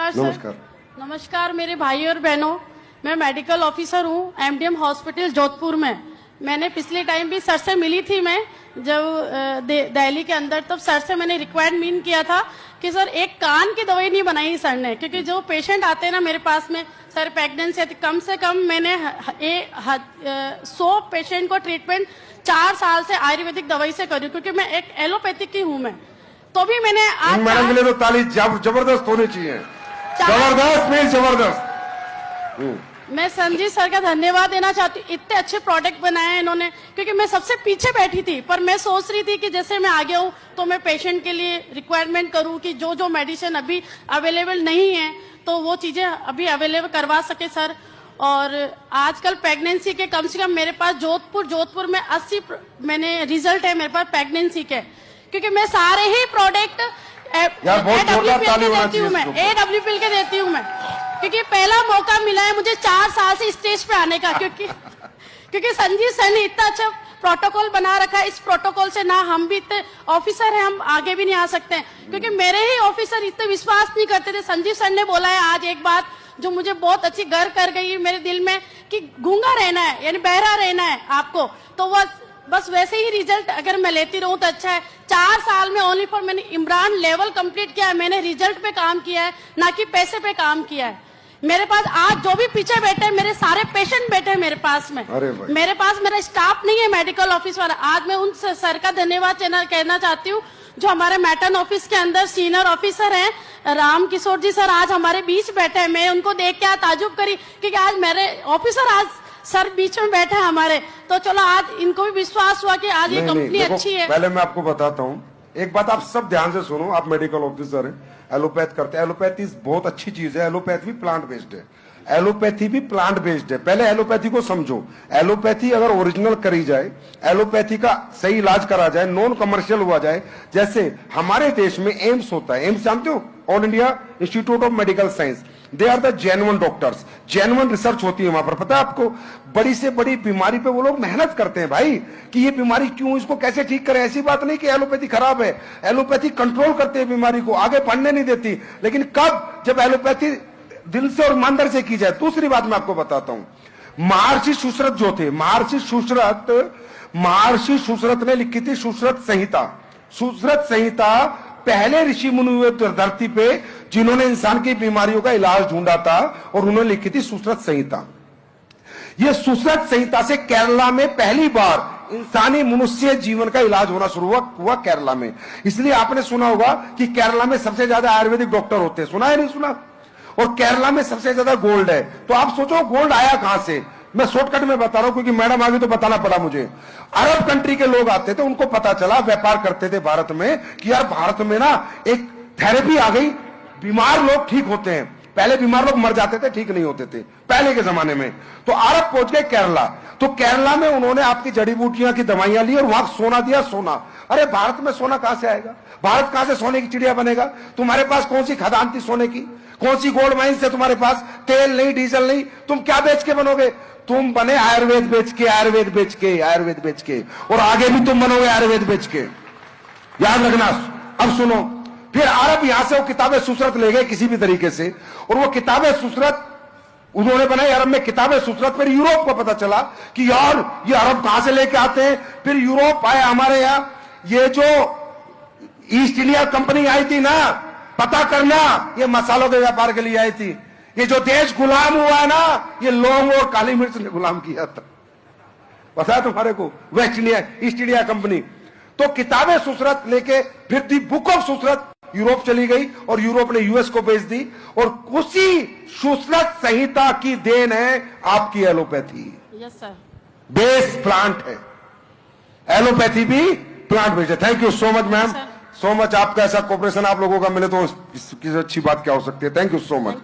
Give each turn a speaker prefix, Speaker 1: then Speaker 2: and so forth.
Speaker 1: नमस्कार सर।
Speaker 2: नमस्कार।
Speaker 1: नमस्कार मेरे भाई और बहनों, मैं मेडिकल ऑफिसर हूँ एमडीएम हॉस्पिटल जोधपुर में। मैंने पिछले टाइम भी सर से मिली थी, मैं जब दिल्ली के अंदर, तब सर से मैंने रिक्वायरमेंट किया था कि सर एक कान की दवाई नहीं बनाई सर ने, क्योंकि जो पेशेंट आते हैं ना मेरे पास में सर प्रेगनेंसी, कम से कम मैंने 100 पेशेंट को ट्रीटमेंट 4 साल से आयुर्वेदिक दवाई से करी, क्योंकि मैं एक एलोपैथिक की हूँ मैं। तो भी मैंने आज
Speaker 2: मैडम के लिए तो ताली जबरदस्त होनी चाहिए, जबरदस्त मीन जबरदस्त।
Speaker 1: मैं संजीव सर का धन्यवाद देना चाहती हूँ, इतने अच्छे प्रोडक्ट बनाए हैं इन्होंने, क्योंकि मैं सबसे पीछे बैठी थी, पर मैं सोच रही थी कि जैसे मैं आगे हूँ तो मैं पेशेंट के लिए रिक्वायरमेंट करूँ कि जो जो मेडिसिन अभी अवेलेबल नहीं है तो वो चीजें अभी अवेलेबल करवा सके सर। और आजकल प्रेगनेंसी के कम से कम मेरे पास जोधपुर में 80 मैंने रिजल्ट है मेरे पास प्रेगनेंसी के, क्योंकि मैं सारे ही प्रोडक्ट AWPL के देती हूँ मैं, क्योंकि पहला मौका मिला है मुझे 4 साल से स्टेज पे आने का, क्योंकि संजीव सर ने इतना अच्छा प्रोटोकॉल बना रखा है। इस प्रोटोकॉल से ना हम भी इतने ऑफिसर हैं, हम आगे भी नहीं आ सकते हैं, क्योंकि मेरे ही ऑफिसर इतने विश्वास नहीं करते थे। संजीव सर ने बोला है आज एक बात जो मुझे बहुत अच्छी घर कर गई मेरे दिल में, कि गूंगा रहना है यानी बहरा रहना है आपको, तो वो बस वैसे ही रिजल्ट अगर मैं लेती रहूं तो अच्छा है। 4 साल में ओनली फॉर मैंने इमरान लेवल कंप्लीट किया है, मैंने रिजल्ट पे काम किया है, ना कि पैसे पे काम किया है। मेरे पास आज जो भी पीछे बैठे हैं मेरे सारे पेशेंट बैठे हैं मेरे पास में, मेरे पास मेरा स्टाफ नहीं है मेडिकल ऑफिस वाला। आज मैं उन सर का धन्यवाद कहना चाहती हूँ जो हमारे मैटर्न ऑफिस के अंदर सीनियर ऑफिसर हैं, राम किशोर जी सर आज हमारे बीच बैठे हैं। मैं उनको देख के ताजुब करी क्योंकि आज मेरे ऑफिसर आज सर बीच में बैठे हैं हमारे, तो चलो आज इनको भी विश्वास हुआ कि आज ये कंपनी अच्छी है।
Speaker 2: पहले मैं आपको बताता हूँ एक बात, आप सब ध्यान से सुनो। आप मेडिकल ऑफिसर हैं, एलोपैथ करते हैं। एलोपैथी बहुत अच्छी चीज है, एलोपैथ भी प्लांट बेस्ड है, एलोपैथी भी प्लांट बेस्ड है। पहले एलोपैथी को समझो। एलोपैथी अगर ओरिजिनल करी जाए, एलोपैथी का सही इलाज करा जाए, नॉन कमर्शियल हुआ जाए, जैसे हमारे देश में एम्स होता है। एम्स जानते हो? All India institute of medical science. They are the genuine doctors, genuine research होती है वहां पर। पता है आपको, बड़ी से बड़ी बीमारी पे वो लोग मेहनत करते हैं भाई, कि ये बीमारी क्यों, इसको कैसे ठीक करें। ऐसी बात नहीं कि एलोपैथी खराब है, एलोपैथी कंट्रोल करते हैं बीमारी को, आगे बढ़ने नहीं देती। लेकिन कब, जब एलोपैथी दिल से और ईमानदारी से की जाए। दूसरी बात मैं आपको बताता हूं, महर्षि सुश्रुत जो थे, महर्षि सुश्रुत ने लिखी थी सुश्रुत संहिता। सुश्रुत संहिता पहले ऋषि मुनि हुए धरती पे जिन्होंने इंसान की बीमारियों का इलाज ढूंढा था, और उन्होंने लिखी थी सुश्रुत संहिता। यह सुश्रुत संहिता से केरला में पहली बार इंसानी मनुष्य जीवन का इलाज होना शुरू हुआ केरला में। इसलिए आपने सुना होगा कि केरला में सबसे ज्यादा आयुर्वेदिक डॉक्टर होते हैं, सुना है नहीं सुना? और केरला में सबसे ज्यादा गोल्ड है। तो आप सोचो गोल्ड आया कहां से। मैं शॉर्टकट में बता रहा हूं क्योंकि मैडम आगे तो बताना पड़ा मुझे। अरब कंट्री के लोग आते थे, उनको पता चला, व्यापार करते थे भारत में, कि यार भारत में ना एक थेरेपी आ गई, बीमार लोग ठीक होते हैं। पहले बीमार लोग मर जाते थे, ठीक नहीं होते थे पहले के जमाने में। तो अरब पहुंच गए केरला, तो केरला में उन्होंने आपकी जड़ी बूटियां की दवाइयां ली और वहां सोना दिया। सोना, अरे भारत में सोना कहां से आएगा? भारत कहां से सोने की चिड़िया बनेगा? तुम्हारे पास कौन सी खदान थी सोने की? कौन सी गोल्ड माइंस है तुम्हारे पास? तेल नहीं, डीजल नहीं, तुम क्या बेच के बनोगे? तुम बने आयुर्वेद बेच के, आयुर्वेद बेच के, आयुर्वेद बेच के, और आगे भी तुम बनोगे आयुर्वेद बेच के, याद रखना। अब सुनो, फिर अरब यहां से वो किताबें सुसरत ले गए किसी भी तरीके से, और वो किताबें सुसरत उन्होंने बनाई अरब में किताबें सुसरत। फिर यूरोप को पता चला कि यार ये अरब कहां से लेके आते हैं। फिर यूरोप आए हमारे यहां, ये जो ईस्ट इंडिया कंपनी आई थी ना, पता करना, ये मसालों के व्यापार के लिए आई थी। ये जो देश गुलाम हुआ है ना, ये लौंग और काली मिर्च ने गुलाम किया था, पता है तुम्हारे को? Waste India, east India company. तो किताबें सुसरत लेके फिर दी बुक ऑफ सुसरत यूरोप चली गई, और यूरोप ने यूएस को भेज दी, और उसी सुसरत संहिता की देन है आपकी allopathy.
Speaker 1: Yes sir,
Speaker 2: base plant है, एलोपैथी भी प्लांट बेस्ड है। Thank you so much ma'am, so much. आपका ऐसा कोऑपरेशन आप लोगों का मिले तो इसकी अच्छी बात क्या हो सकती है। Thank you so much.